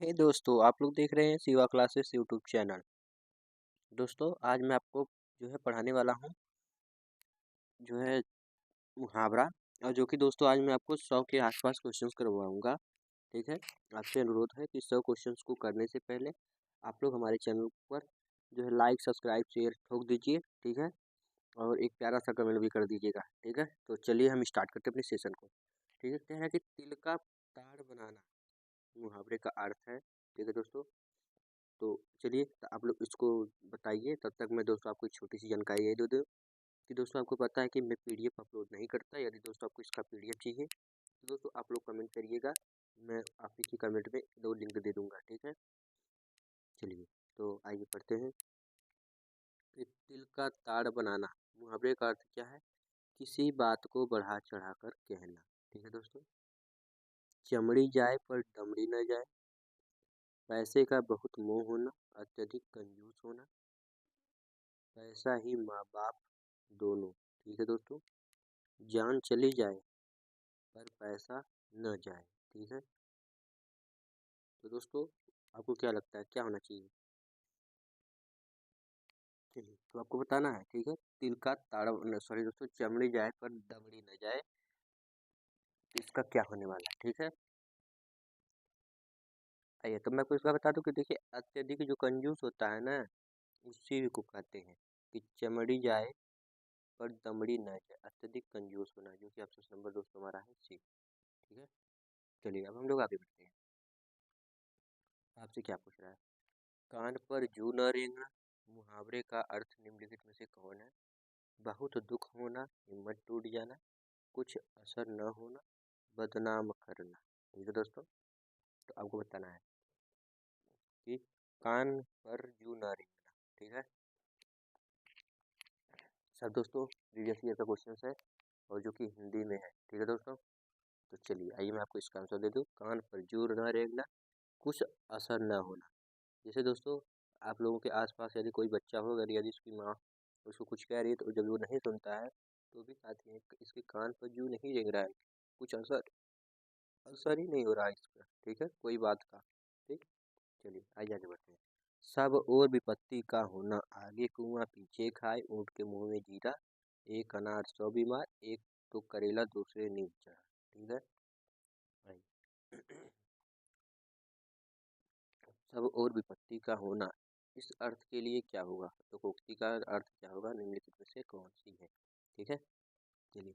हे दोस्तों, आप लोग देख रहे हैं शिवा क्लासेस यूट्यूब चैनल। दोस्तों, आज मैं आपको जो है पढ़ाने वाला हूँ जो है मुहावरा। और जो कि दोस्तों आज मैं आपको 100 के आसपास क्वेश्चंस करवाऊंगा। ठीक है। आपसे अनुरोध है कि 100 क्वेश्चंस को करने से पहले आप लोग हमारे चैनल पर जो है लाइक सब्सक्राइब शेयर ठोक दीजिए। ठीक है। और एक प्यारा सा कमेंट भी कर दीजिएगा। ठीक है। तो चलिए हम स्टार्ट करते हैं अपने सेशन को। ठीक है। कहते हैं कि तिल का ताड़ बनाना मुहावरे का अर्थ है। ठीक है दोस्तों। तो चलिए आप लोग इसको बताइए, तब तक मैं दोस्तों आपको एक छोटी सी जानकारी ये दे दूँ कि दोस्तों आपको पता है कि मैं पीडीएफ अपलोड नहीं करता। यदि दोस्तों आपको इसका पीडीएफ चाहिए तो दोस्तों आप लोग कमेंट करिएगा, मैं आप ही की कमेंट में 2 लिंक दे दूंगा। ठीक है। चलिए तो आइए पढ़ते हैं कि तिल का ताड़ बनाना मुहावरे का अर्थ क्या है। किसी बात को बढ़ा चढ़ा कर कहना। ठीक है दोस्तों। चमड़ी जाए पर दमड़ी न जाए, पैसे का बहुत मोह होना, अत्यधिक कंजूस होना, पैसा ही माँ बाप दोनों। ठीक है दोस्तों। जान चली जाए पर पैसा न जाए। ठीक है। तो दोस्तों आपको क्या लगता है क्या होना चाहिए। चलिए तो आपको बताना है। ठीक है। तिल का ताड़ा सॉरी दोस्तों, चमड़ी जाए पर दमड़ी न जाए, तो इसका क्या होने वाला है। ठीक है। आइए तो मैं आपको इसका बता दूं कि देखिए अत्यधिक जो कंजूस होता है ना, उसी को कहते हैं कि चमड़ी जाए पर दमड़ी न जाए, अत्यधिक कंजूस होना, जो कि ऑप्शन नंबर दोस्तों हमारा है सी। ठीक है। चलिए अब हम लोग आगे बढ़ते हैं। आपसे क्या पूछ रहा है। कान पर जू न रेंगना मुहावरे का अर्थ निम्नलिखित में से कौन है। बहुत दुख होना, हिम्मत टूट जाना, कुछ असर न होना, बदनाम करना। ठीक है दोस्तों। तो आपको बताना है कि कान पर जू न रेंगना। ठीक है। सब दोस्तों प्रीवियस ईयर का क्वेश्चन है और जो कि हिंदी में है। ठीक है दोस्तों। तो चलिए आइए मैं आपको इसका आंसर दे दूँ। कान पर जू न रेंगना, कुछ असर न होना। जैसे दोस्तों आप लोगों के आसपास यदि कोई बच्चा हो, अगर यदि उसकी माँ उसको कुछ कह रही है तो जब वो नहीं सुनता है तो भी कहती है कि इसके कान पर जू नहीं रेंग रहा है, कुछ असर असर ही नहीं हो रहा है इस पर। ठीक है कोई बात का। ठीक। चलिए आइए आगे बढ़ते हैं। सब और विपत्ति का होना, आगे कुआं पीछे खाए, ऊँट के मुंह में जीरा, एक अनार 100 बीमार, एक तो करेला दूसरे नीम चढ़ा। ठीक है। आइए। सब और विपत्ति का होना, इस अर्थ के लिए क्या होगा। तो उक्ति का अर्थ क्या होगा, निम्नलिखित में से कौन सी है। ठीक है। चलिए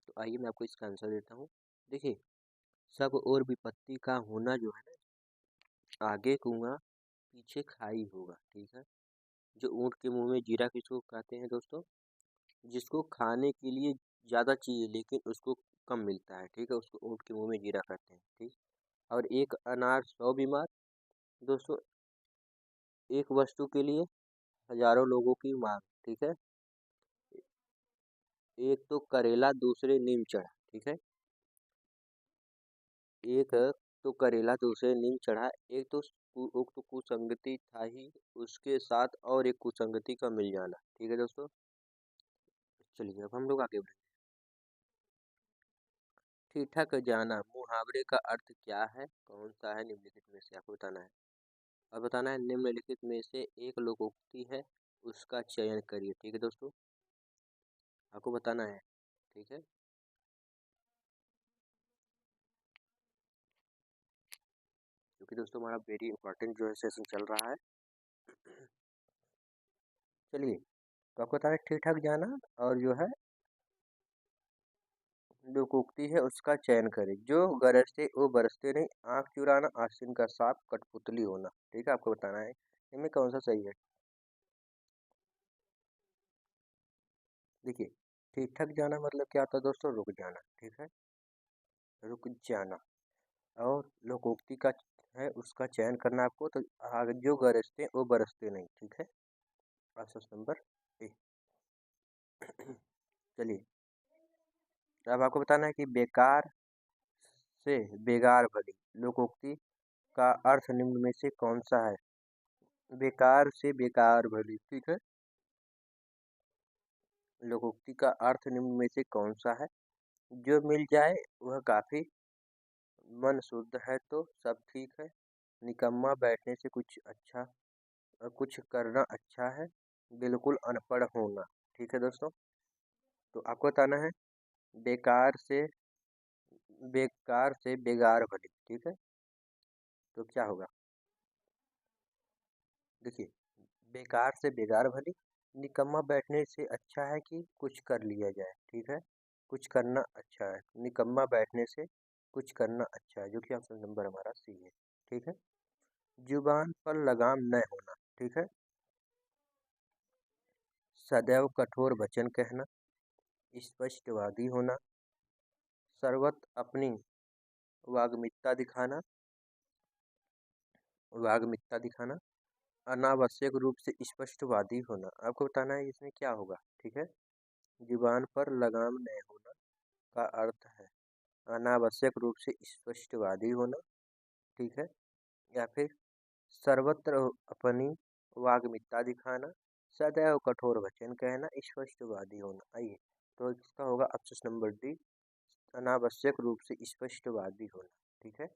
तो आइए मैं आपको इसका आंसर देता हूँ। देखिए सब और विपत्ति का होना जो है ना, आगे कुआं पीछे खाई होगा। ठीक है। जो ऊँट के मुंह में जीरा किसको कहते हैं दोस्तों, जिसको खाने के लिए ज़्यादा चाहिए लेकिन उसको कम मिलता है। ठीक है। उसको ऊँट के मुंह में जीरा कहते हैं। ठीक। और एक अनार 100 बीमार, दोस्तों एक वस्तु के लिए हजारों लोगों की मांग। ठीक है। एक तो करेला दूसरे नीम चढ़ा। ठीक है। एक तो करेला दूसरे नीम चढ़ा, एक तो उक्त कुसंगति था ही, उसके साथ और एक कुसंगति का मिल जाना। ठीक है दोस्तों। चलिए अब हम लोग आगे बढ़ें। ठिठक जाना मुहावरे का अर्थ क्या है, कौन सा है निम्नलिखित में से, आपको बताना है। और बताना है निम्नलिखित में से एक लोकोक्ति है, उसका चयन करिए। ठीक है दोस्तों। आपको बताना है। ठीक है। क्योंकि दोस्तों हमारा वेरी इंपॉर्टेंट जो है सेशन चल रहा है। चलिए तो आपको बताना है ठीक ठाक जाना, और जो है लोकोक्ति है उसका चयन करें। जो गरजते वो बरसते नहीं, आंख चुराना, आस्तीन का सांप, कठपुतली होना। ठीक है। आपको बताना है इनमें कौन सा सही है। देखिए ठीक ठाक जाना मतलब क्या होता है दोस्तों, रुक जाना। ठीक है। रुक जाना। और लोकोक्ति का है उसका चयन करना आपको। तो आगे जो गरजते वो बरसते नहीं। ठीक है। Option number A. चलिए अब आपको बताना है कि बेकार से बेगार भली लोकोक्ति का अर्थ निम्न में से कौन सा है। बेकार से बेकार भली। ठीक है। लोकोक्ति का अर्थ निम्न में से कौन सा है। जो मिल जाए वह काफी, मन शुद्ध है तो सब ठीक है। निकम्मा बैठने से कुछ करना अच्छा है। बिल्कुल अनपढ़ होना। ठीक है दोस्तों, तो आपको बताना है बेकार से बेगार भली। ठीक है, तो क्या होगा, देखिए, बेकार से बेगार भली, निकम्मा बैठने से अच्छा है कि कुछ कर लिया जाए। ठीक है, कुछ करना अच्छा है, निकम्मा बैठने से कुछ करना अच्छा है, जो कि ऑप्शन नंबर हमारा सी है। ठीक है, जुबान पर लगाम न होना। ठीक है, सदैव कठोर वचन कहना, स्पष्टवादी होना, सर्वत्र अपनी वाग्मिता दिखाना वाग्मिता दिखाना, अनावश्यक रूप से स्पष्टवादी होना। आपको बताना है इसमें क्या होगा। ठीक है, जुबान पर लगाम न होना का अर्थ है अनावश्यक रूप से स्पष्टवादी होना। ठीक है, या फिर सर्वत्र अपनी वाग्मिता दिखाना, सदैव कठोर वचन कहना, स्पष्टवादी होना। आइए, तो इसका होगा ऑप्शन नंबर डी, अनावश्यक रूप से स्पष्टवादी होना। ठीक है,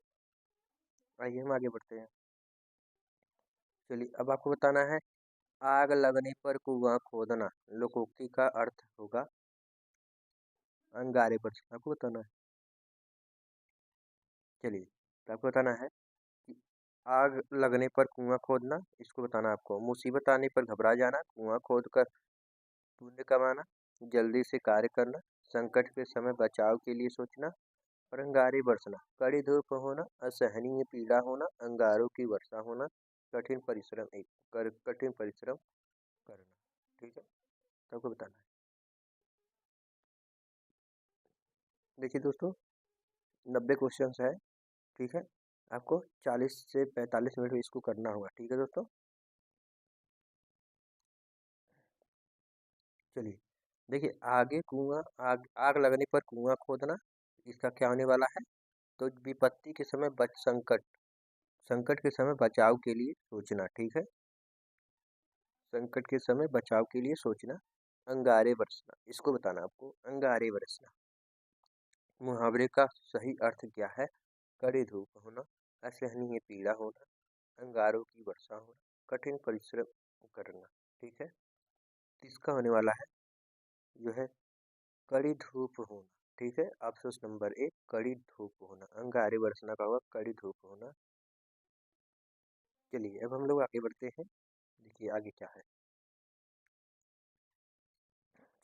आइए हम आगे बढ़ते हैं। चलिए, अब आपको बताना है आग लगने पर कुआं खोदना, लोकोक्ति का अर्थ होगा अंगारे पर। आपको बताना है, चलिए, तो आपको बताना है कि आग लगने पर कुआं खोदना, इसको बताना है आपको। मुसीबत आने पर घबरा जाना, कुआं खोद कर पुण्य कमाना, जल्दी से कार्य करना, संकट के समय बचाव के लिए सोचना, और अंगारे बरसना, कड़ी धूप होना, असहनीय पीड़ा होना, अंगारों की वर्षा होना, कठिन परिश्रम करना। ठीक है, तो आपको बताना है। देखिए दोस्तों, 90 क्वेश्चंस है। ठीक है, आपको 40 से 45 मिनट में इसको करना होगा। ठीक है दोस्तों, चलिए, देखिए, आग लगने पर कुआं खोदना, इसका क्या होने वाला है, तो विपत्ति के समय संकट के समय बचाव के लिए सोचना। ठीक है, संकट के समय बचाव के लिए सोचना, अंगारे बरसना, इसको बताना आपको, अंगारे बरसना। मुहावरे का सही अर्थ क्या है, कड़ी धूप होना, असहनीय पीड़ा होना, अंगारों की वर्षा होना, कठिन परिश्रम करना। ठीक है, इसका होने वाला है जो है कड़ी धूप होना। ठीक है, ऑप्शन नंबर ए, कड़ी धूप होना, अंगारे बरसना का होगा कड़ी धूप होना। चलिए, अब हम लोग आगे बढ़ते हैं। देखिए आगे क्या है,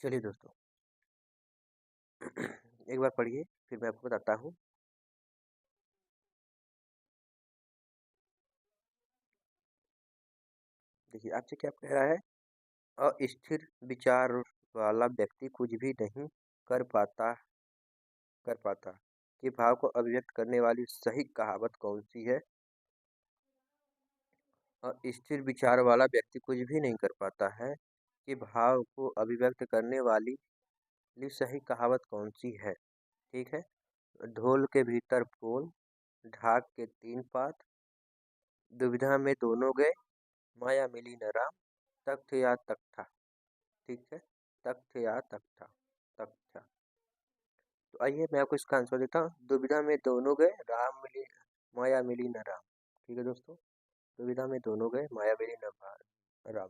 चलिए दोस्तों, एक बार पढ़िए, फिर मैं आपको बताता हूँ। देखिए, आपसे क्या कह रहा है, अस्थिर विचार वाला व्यक्ति कुछ भी नहीं कर पाता कर पाता कि भाव को अभिव्यक्त करने वाली सही कहावत कौन सी है। स्थिर विचार वाला व्यक्ति कुछ भी नहीं कर पाता है कि भाव को अभिव्यक्त करने वाली सही कहावत कौन सी है। ठीक है, ढोल के भीतर पोल, ढाक के तीन पात, दुविधा में दोनों गए, माया मिली न राम, तख्त या तख्ता। ठीक है, तख्त या तख्ता, तख्ता। तो आइए मैं आपको इसका आंसर देता हूँ, दुविधा में दोनों गए, माया मिली न राम। ठीक है दोस्तों, दुविधा में दोनों गए, माया मिली न राम।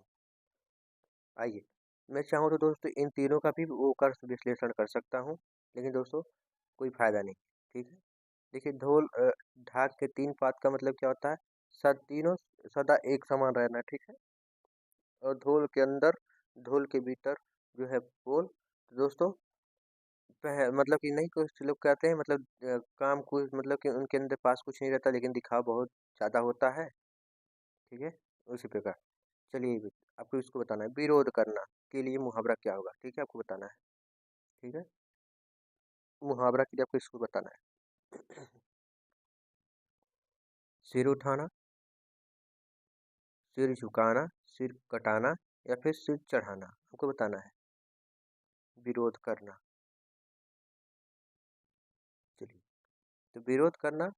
आइए, मैं चाहूँ तो दोस्तों इन तीनों का भी वो कर विश्लेषण कर सकता हूँ, लेकिन दोस्तों कोई फायदा नहीं। ठीक है, देखिए, ढाक के तीन पात का मतलब क्या होता है, तीनों सदा एक समान रहना। ठीक है, और ढोल के भीतर जो है पोल, तो दोस्तों मतलब कि नहीं, कुछ लोग कहते हैं मतलब काम कुछ मतलब कि उनके अंदर पास कुछ नहीं रहता, लेकिन दिखावा बहुत ज़्यादा होता है। ठीक है, उसी प्रकार। चलिए, आपको इसको बताना है, विरोध करना के लिए मुहावरा क्या होगा। ठीक है, आपको बताना है। ठीक है, मुहावरा के लिए आपको इसको बताना है। सिर उठाना, सिर झुकाना, सिर कटाना, या फिर सिर चढ़ाना। आपको बताना है, विरोध करना। चलिए, तो विरोध करना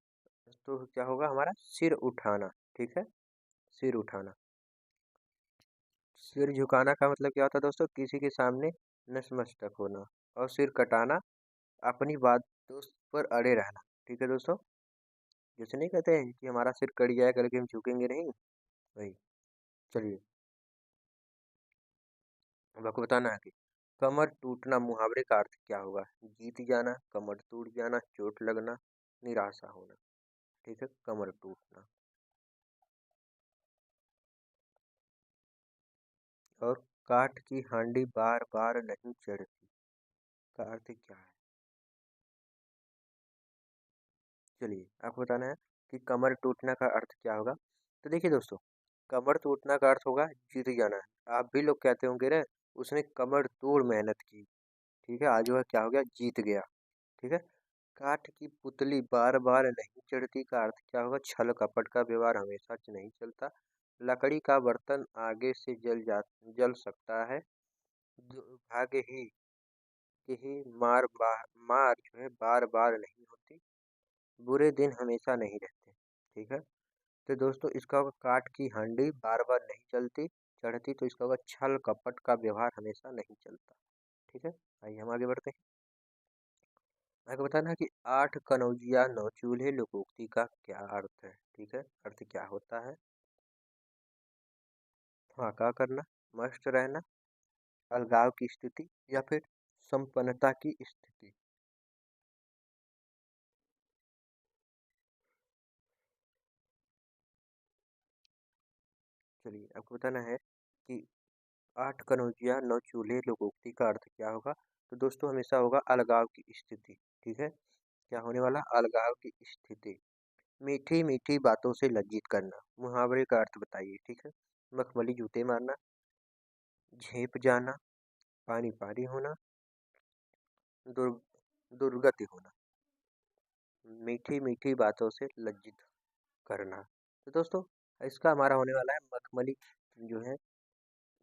तो क्या होगा हमारा, सिर उठाना। ठीक है, सिर उठाना। सिर झुकाना का मतलब क्या होता है दोस्तों, किसी के सामने नतमस्तक होना। और सिर कटाना, अपनी बातों पर अड़े रहना। ठीक है दोस्तों, जैसे नहीं कहते हैं कि हमारा सिर कट जाए करके हम झुकेंगे नहीं, वही। चलिए, अब आपको बताना है कि कमर टूटना मुहावरे का अर्थ क्या होगा? जीत जाना, कमर टूट जाना, चोट लगना, निराशा होना। ठीक है, कमर टूटना। और काठ की हांडी बार बार नहीं चढ़ती का अर्थ क्या है? चलिए, आपको बताना है कि कमर टूटना का अर्थ क्या होगा। तो देखिए दोस्तों, कमर टूटना का अर्थ होगा जीत जाना। आप भी लोग कहते होंगे ना, उसने कमर तोड़ मेहनत की। ठीक है, आज वह क्या हो गया, जीत गया। ठीक है। काठ की पुतली बार बार नहीं चढ़ती का अर्थ क्या होगा? छल कपट का व्यवहार हमेशा नहीं चलता। लकड़ी का बर्तन आगे से जल सकता है। दुर्भाग्य ही कि ही मार जो है बार बार नहीं होती। बुरे दिन हमेशा नहीं रहते। ठीक है। तो दोस्तों, इसका होगा काठ की हांडी बार बार नहीं चढ़ती, तो इसका होगा छल कपट का व्यवहार हमेशा नहीं चलता। ठीक है। आइए हम आगे बढ़ते हैं। आपको बताना है कि आठ कनौजिया नौ चूल्हे लोकोक्ति का क्या अर्थ है? ठीक है, अर्थ क्या होता है? फाका करना, मस्त रहना, अलगाव की स्थिति, या फिर संपन्नता की स्थिति। चलिए, आपको बताना है कि आठ कनौजिया नौ चूल्हे लोकोक्ति का अर्थ क्या होगा? तो दोस्तों, हमेशा होगा अलगाव की स्थिति। ठीक है। क्या होने वाला? अलगाव की स्थिति। मीठी मीठी बातों से लज्जित करना, मुहावरे का अर्थ बताइए। ठीक है। मखमली जूते मारना, झेप जाना, पानी पानी होना, दुर् दुर्गति होना। मीठी मीठी बातों से लज्जित करना। तो दोस्तों, इसका हमारा होने वाला है मखमली जो है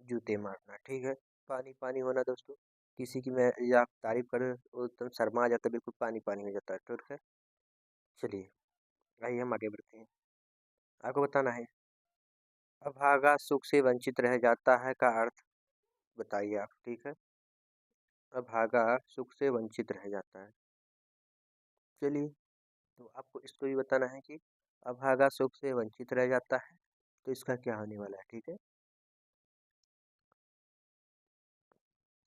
जूते मारना। ठीक है। पानी पानी होना दोस्तों, किसी की मैं या आप तारीफ करें वो एकदम शर्मा जाता है, बिल्कुल पानी पानी हो जाता है। ठीक है। चलिए, आइए हम आगे बढ़ते हैं। आपको बताना है अभागा सुख से वंचित रह जाता है का अर्थ बताइए आप। ठीक है। अभागा सुख से वंचित रह जाता है। चलिए, तो आपको इसको भी बताना है कि अभागा सुख से वंचित रह जाता है, तो इसका क्या होने वाला है। ठीक है।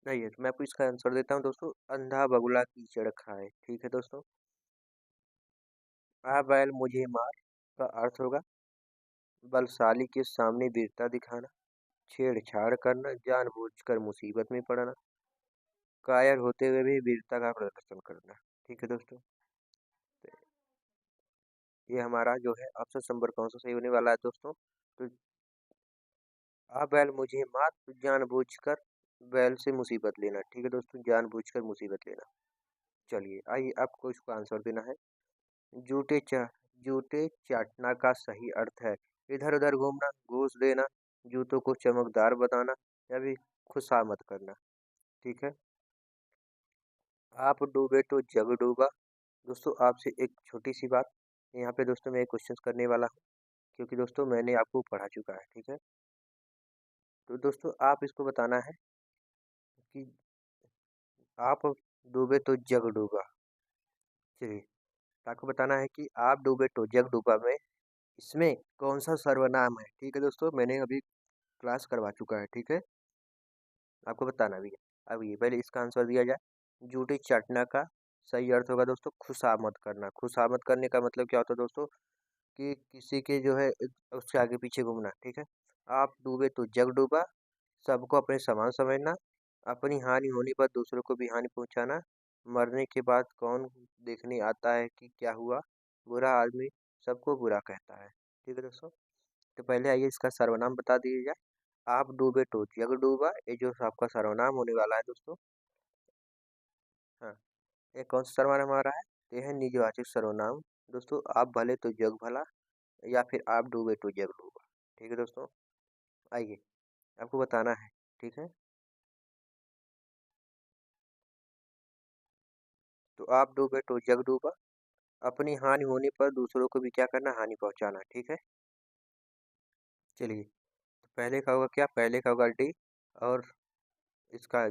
नहीं है, तो मैं आपको इसका आंसर देता हूँ दोस्तों, अंधा बगुला कीचड़ खाए। ठीक है दोस्तों। आ बैल मुझे मार का अर्थ होगा बलशाली के सामने वीरता दिखाना, छेड़छाड़ करना, जानबूझकर मुसीबत में पड़ना, कायर होते हुए भी वीरता का प्रदर्शन करना। ठीक है दोस्तों। तो ये हमारा जो है ऑप्शन नंबर कौन सा सही होने वाला है दोस्तों? तो आ बैल मुझे मार, तो जानबूझकर बैल से मुसीबत लेना। ठीक है दोस्तों, जानबूझकर मुसीबत लेना। चलिए, आइए आपको इसका आंसर देना है। जूते चा जूते चाटना का सही अर्थ है इधर उधर घूमना, घूस देना, जूतों को चमकदार बनाना, या भी खुशामद करना। ठीक है। आप डूबे तो जग डूबा। दोस्तों, आपसे एक छोटी सी बात, यहाँ पे दोस्तों मैं एक क्वेश्चन करने वाला हूँ, क्योंकि दोस्तों मैंने आपको पढ़ा चुका है। ठीक है। तो दोस्तों, आप इसको बताना है कि आप डूबे तो जग डूबा। चलिए, तो आपको बताना है कि आप डूबे तो जग डूबा में इसमें कौन सा सर्वनाम है। ठीक है दोस्तों, मैंने अभी क्लास करवा चुका है। ठीक है। आपको बताना भी है। अब ये पहले इसका आंसर दिया जाए। जूते चाटना का सही अर्थ होगा दोस्तों खुशामद करना। खुशामद करने का मतलब क्या होता है दोस्तों? कि किसी के जो है उसके आगे पीछे घूमना। ठीक है। आप डूबे तो जग डूबा, सबको अपने समान समझना, अपनी हानि होने पर दूसरों को भी हानि पहुंचाना, मरने के बाद कौन देखने आता है कि क्या हुआ, बुरा आदमी सबको बुरा कहता है। ठीक है दोस्तों। तो पहले आइए इसका सर्वनाम बता दिया जाए। आप डूबे तो जग डूबा, ये जो आपका सर्वनाम होने वाला है दोस्तों। हाँ, ये कौन सा सर्वनाम हमारा है? ये है निजवाचक सर्वनाम। दोस्तों, आप भले तो जग भला, या फिर आप डूबे तो जग डूबा। ठीक है दोस्तों। आइए, आपको बताना है। ठीक है। तो आप डूबे तो जग डूबा, अपनी हानि होने पर दूसरों को भी क्या करना, हानि पहुंचाना। ठीक है। चलिए, तो पहले का होगा क्या? पहले का होगा डी। और इसका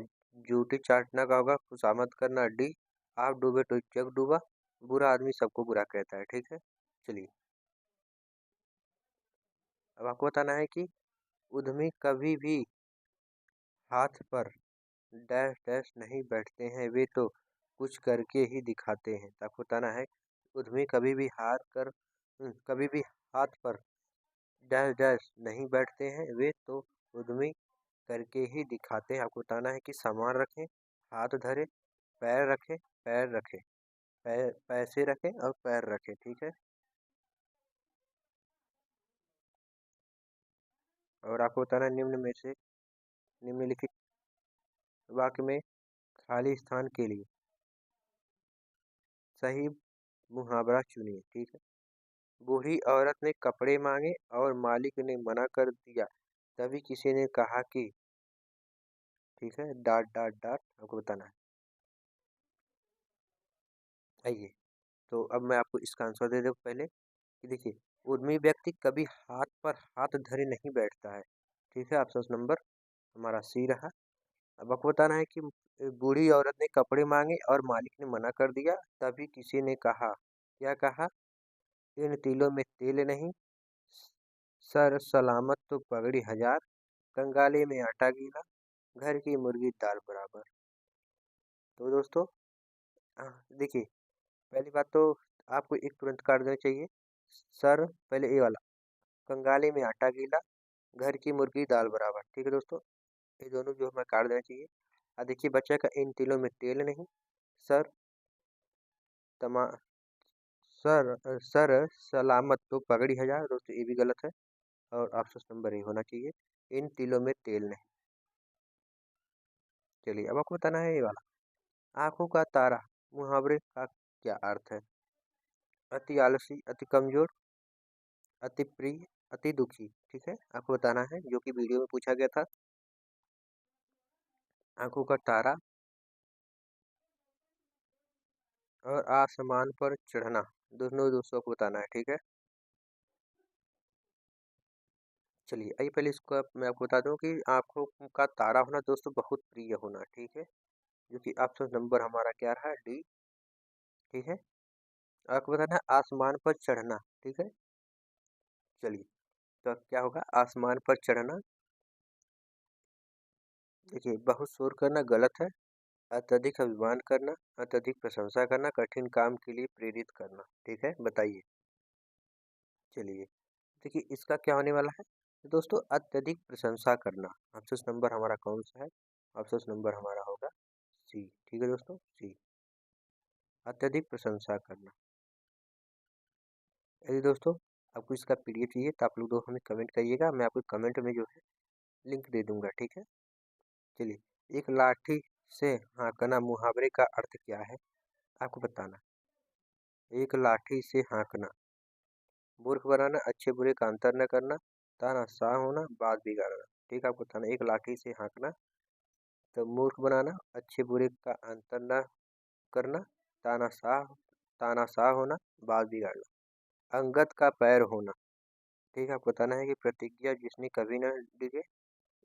जूते चाटना का होगा खुशामद करना डी। आप डूबे तो जग डूबा, बुरा आदमी सबको बुरा कहता है। ठीक है। चलिए, अब आपको बताना है कि उद्यमी कभी भी हाथ पर डैश डैश नहीं बैठते हैं, वे तो कुछ करके ही दिखाते हैं। तो आपको बताना है उद्यमी कभी भी हाथ पर डैश डैश नहीं बैठते हैं, वे तो उद्यमी करके ही दिखाते हैं। आपको बताना है कि सामान रखें, हाथ धरे, पैर रखें, पैर रखें, पैसे रखें और पैर रखें। ठीक है। और आपको बताना है निम्नलिखित वाक्य में खाली स्थान के लिए सही मुहावरा चुनिए। ठीक है। बूढ़ी औरत ने कपड़े मांगे और मालिक ने मना कर दिया, तभी किसी ने कहा कि, ठीक है, डाट डाट डाट आपको बताना है। आइए, तो अब मैं आपको इसका आंसर दे दूं पहले कि देखिए, उद्यमी व्यक्ति कभी हाथ पर हाथ धरे नहीं बैठता है। ठीक है, ऑप्शन नंबर हमारा सी रहा। अब आपको बताना है कि बूढ़ी औरत ने कपड़े मांगे और मालिक ने मना कर दिया, तभी किसी ने कहा, क्या कहा, इन तिलों में तेल नहीं, सर सलामत तो पगड़ी हजार, कंगाली में आटा गीला, घर की मुर्गी दाल बराबर। तो दोस्तों, देखिए, पहली बात तो आपको एक तुरंत काट देना चाहिए। सर पहले ए वाला, कंगाली में आटा गीला, घर की मुर्गी दाल बराबर। ठीक है दोस्तों, ये दोनों जो हमें काट देना चाहिए। देखिए बच्चा का इन तिलों में तेल नहीं, सर तमा सर सलामत तो पगड़ी हजार। दोस्तों ये भी गलत है और ऑप्शन नंबर ए होना चाहिए, इन तिलों में तेल नहीं। चलिए, अब आपको बताना है ये वाला, आंखों का तारा मुहावरे का क्या अर्थ है। अति आलसी, अति कमजोर, अति प्रिय, अति दुखी। ठीक है, आपको बताना है जो कि वीडियो में पूछा गया था। आंखों का तारा और आसमान पर चढ़ना, दोनों दोस्तों को बताना है। ठीक है। चलिए, आइए पहले इसको मैं आपको बता दूं कि आंखों का तारा होना दोस्तों बहुत प्रिय होना। ठीक है, जो कि ऑप्शन नंबर हमारा क्या रहा, डी। ठीक है, आपको बताना है आसमान पर चढ़ना। ठीक है। चलिए, तो अब क्या होगा, आसमान पर चढ़ना। देखिए, बहुत शोर करना गलत है। अत्यधिक अभिमान करना, अत्यधिक प्रशंसा करना, कठिन काम के लिए प्रेरित करना। ठीक है, बताइए। चलिए, देखिए इसका क्या होने वाला है, तो दोस्तों अत्यधिक प्रशंसा करना। ऑप्शन नंबर हमारा कौन सा है, ऑप्शन नंबर हमारा होगा सी। ठीक है दोस्तों, सी, अत्यधिक प्रशंसा करना। यदि दोस्तों आपको इसका पीडीएफ चाहिए तो आप लोग हमें कमेंट करिएगा, मैं आपको कमेंट में जो है लिंक दे दूंगा। ठीक है। चलिए, एक लाठी से हाँकना मुहावरे का अर्थ क्या है, आपको बताना। एक लाठी से हाँकना, मूर्ख बनाना, अच्छे बुरे का अंतर न करना, तानाशाह होना, बात बिगाड़ना। ठीक है, आपको बताना, एक लाठी से हाँकना तो मूर्ख बनाना, अच्छे बुरे का अंतर न करना, तानाशाह तानाशाह होना, बात बिगाड़ना, अंगद का पैर होना। ठीक है, आपको बताना है कि प्रतिज्ञा जिसमें कभी न डिगे,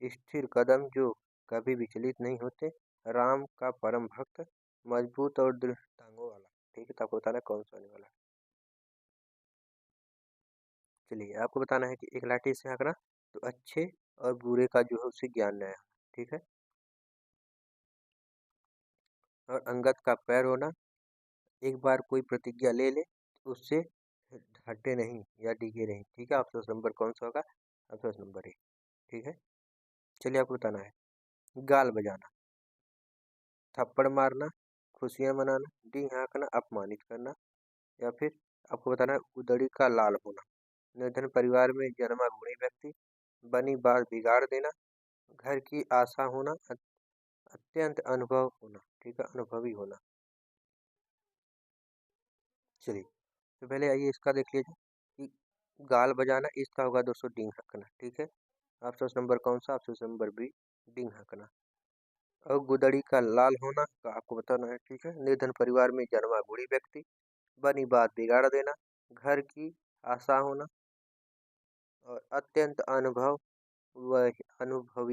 स्थिर कदम जो कभी विचलित नहीं होते, राम का परम भक्त, मजबूत और दृढ़ टांगों वाला। ठीक है, तो आपको बताना है कौन सा आने वाला है। चलिए, आपको बताना है कि एक लाठी से हाँकना तो अच्छे और बुरे का जो है उसे ज्ञान नया। ठीक है, और अंगद का पैर होना, एक बार कोई प्रतिज्ञा ले ले तो उससे हटे नहीं या डिगे नहीं। ठीक है, ऑप्शन नंबर कौन सा होगा, ऑप्शन नंबर ए। ठीक है। चलिए, आपको बताना है गाल बजाना, थप्पड़ मारना, खुशियां मनाना, डी हाँकना, अपमानित करना, या फिर आपको बताना है उदड़ी का लाल होना, निर्धन परिवार में जन्मा गुणी व्यक्ति, बनी बात बिगाड़ देना, घर की आशा होना, अत्यंत अनुभव होना। ठीक है, अनुभवी होना। चलिए, तो पहले आइए इसका देख लीजिए कि गाल बजाना इसका होगा दोस्तों डींग हकना। ठीक है, ऑप्शन नंबर कौन सा, ऑप्शन नंबर बी, डींग हकना। और गुदड़ी का लाल होना का आपको बताना है। ठीक है, निर्धन परिवार में जन्मा बूढ़ी व्यक्ति, बनी बात बिगाड़ देना, घर की आशा होना और अत्यंत अनुभवी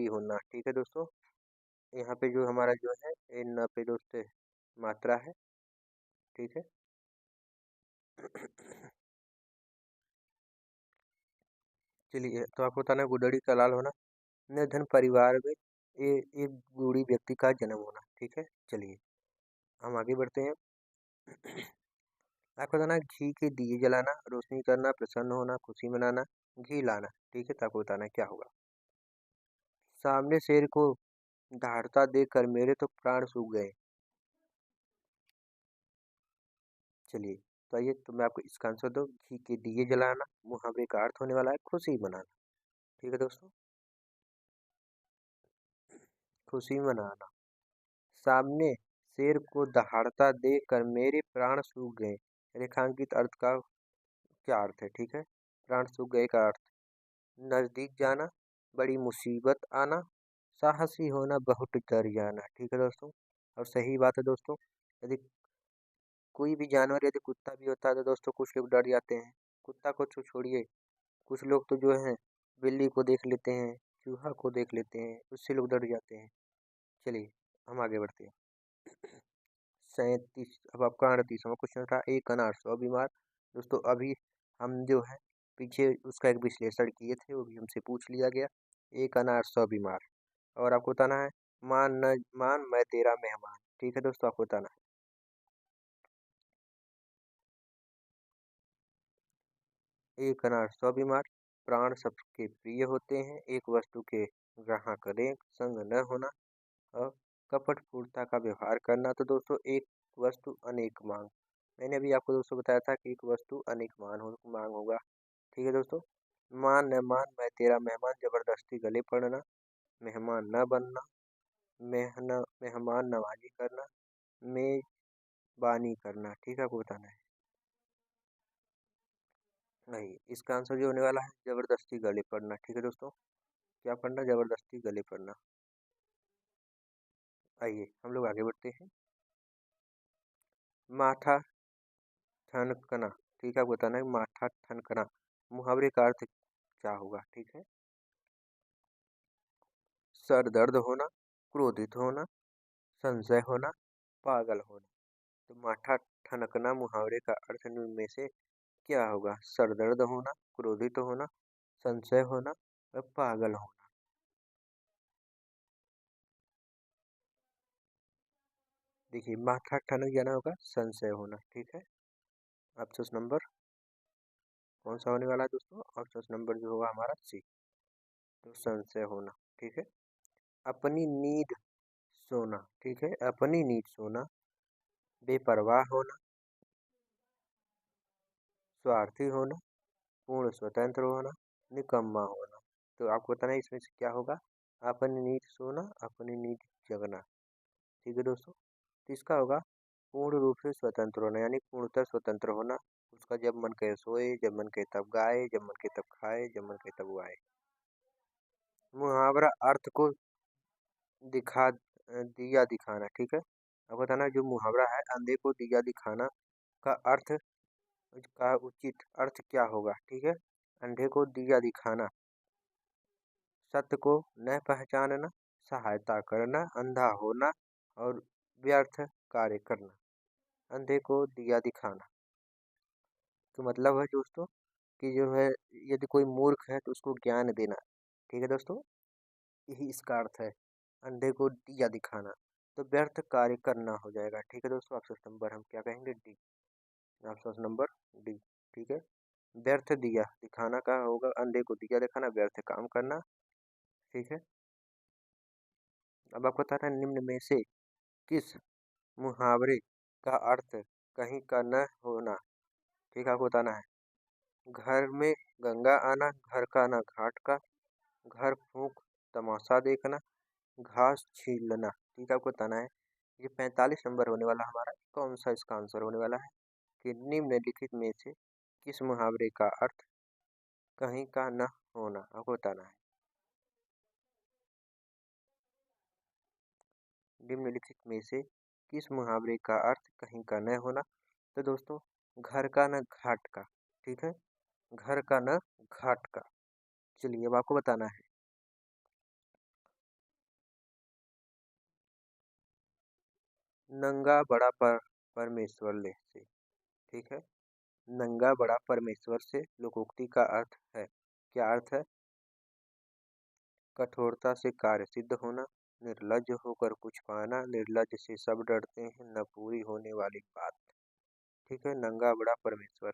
होना। ठीक है दोस्तों, यहाँ पे जो हमारा जो है इन पे दोस्त मात्रा है। ठीक है। चलिए, तो आपको बताना है गुदड़ी का लाल होना, निर्धन परिवार में एक बूढ़ी व्यक्ति का जन्म होना। ठीक है, चलिए हम आगे बढ़ते हैं। आपको बताना है घी के दिए जलाना, रोशनी करना, प्रसन्न होना, खुशी मनाना, घी लाना। ठीक है, तो आपको बताना है क्या होगा। सामने शेर को दहाड़ता देखकर मेरे तो प्राण सूख गए। चलिए, तो आइए तो मैं आपको इसका आंसर दूं। घी के दिए जलाना, मुहावरे का अर्थ होने वाला है खुशी मनाना। ठीक है दोस्तों, खुशी मनाना। सामने शेर को दहाड़ता देखकर मेरे प्राण सूख गए। रेखांकित अर्थ का क्या अर्थ है? ठीक है, प्राण सूख गए का अर्थ नजदीक जाना, बड़ी मुसीबत आना, साहसी होना, बहुत डर जाना। ठीक है दोस्तों, और सही बात है दोस्तों। यदि कोई भी जानवर, यदि कुत्ता भी होता है तो दोस्तों कुछ लोग डर जाते हैं। कुत्ता को छोड़िए, कुछ लोग तो जो है बिल्ली को देख लेते हैं, चूहा को देख लेते हैं, उससे लोग डर जाते हैं। चलिए हम आगे बढ़ते हैं। 37, अब आपका 38वां क्वेश्चन था, एक अनार 100 बीमार। दोस्तों अभी हम जो है पीछे उसका एक विश्लेषण किए थे, वो भी हमसे पूछ लिया गया। एक अनार 100 बीमार। और आपको बताना है मान न मान मैं तेरा मेहमान। ठीक है दोस्तों, आपको बताना है एक अनार 100 बीमार। प्राण सबके प्रिय होते हैं, एक वस्तु के ग्राहक अनेक, संग न होना और कपटपूर्णता का व्यवहार करना। तो दोस्तों एक वस्तु अनेक मांग, मैंने अभी आपको दोस्तों बताया था कि एक वस्तु अनेक मांग होगा। ठीक है दोस्तों, मान न मान मैं तेरा मेहमान, जबरदस्ती गले पड़ना, मेहमान न बनना, मेहमान नवाजी करना, मेजबानी करना। ठीक है, आपको बताना है। नहीं, इसका आंसर जो होने वाला है जबरदस्ती गले पड़ना। ठीक है दोस्तों, क्या पढ़ना? जबरदस्ती गले पड़ना। आइए हम लोग आगे बढ़ते हैं। माथा ठनकना। ठीक है, आपको बताना है माथा ठनकना, मुहावरे का अर्थ क्या होगा? ठीक है, सर दर्द होना, क्रोधित होना, संशय होना, पागल होना। तो माथा ठनकना मुहावरे का अर्थ निम्न में से क्या होगा? सर दर्द होना, क्रोधित होना, संशय होना और पागल होना। देखिए, माथा ठनक जाना होगा संशय होना। ठीक है, ऑप्शन नंबर कौन सा होने वाला है दोस्तों? ऑप्शन नंबर जो होगा हमारा सी, तो संशय होना। ठीक है, अपनी नींद सोना। ठीक है, अपनी नींद सोना, बेपरवाह होना, स्वार्थी होना, पूर्ण स्वतंत्र होना, निकम्मा होना। तो आपको बताना है इसमें से क्या होगा। अपनी नींद सोना, अपनी नींद जगना। ठीक है दोस्तों, तो इसका होगा पूर्ण रूप से स्वतंत्र होना, यानी पूर्णतः स्वतंत्र होना। उसका जब मन करे सोए, जब मन करे तब गाए, जब मन करे तब खाए, जब मन करे तब गाए। मुहावरा अर्थ को दिया दिखाना। ठीक है, अब बताना जो मुहावरा है अंधे को दिया दिखाना का अर्थ, का उचित अर्थ क्या होगा? ठीक है, अंधे को दिया दिखाना, सत्य को न पहचानना, सहायता करना, अंधा होना और व्यर्थ कार्य करना। अंधे को दिया दिखाना तो मतलब है दोस्तों कि जो है यदि कोई मूर्ख है तो उसको ज्ञान देना। ठीक है दोस्तों, यही इसका अर्थ है, अंधे को दिया दिखाना। तो व्यर्थ कार्य करना हो जाएगा। ठीक है दोस्तों, ऑप्शन नंबर हम क्या कहेंगे? D, option number D. ठीक है, व्यर्थ दिया दिखाना का होगा, अंधे को दिया दिखाना, व्यर्थ काम करना। ठीक है, अब आपको बताना है निम्न में से किस मुहावरे का अर्थ कहीं का न होना। ठीक है, आपको बताना है घर में गंगा आना, घर का ना घाट का, घर फूंक तमाशा देखना, घास छीलना। ठीक है, आपको बताना है ये 45 नंबर होने वाला हमारा, कौन सा इसका आंसर होने वाला है कि निम्नलिखित में से किस मुहावरे का अर्थ कहीं का न होना। आपको बताना है निम्नलिखित में से किस मुहावरे का अर्थ कहीं का न होना। तो दोस्तों घर का न घाट का। ठीक है, घर का न घाट का। चलिए अब आपको बताना है नंगा बड़ा परमेश्वर ले से। ठीक है, नंगा बड़ा परमेश्वर से लोकोक्ति का अर्थ है क्या अर्थ है? कठोरता से कार्य सिद्ध होना, निर्लज्ज होकर कुछ पाना, निर्लज्ज से सब डरते हैं, न पूरी होने वाली बात। ठीक है, नंगा बड़ा परमेश्वर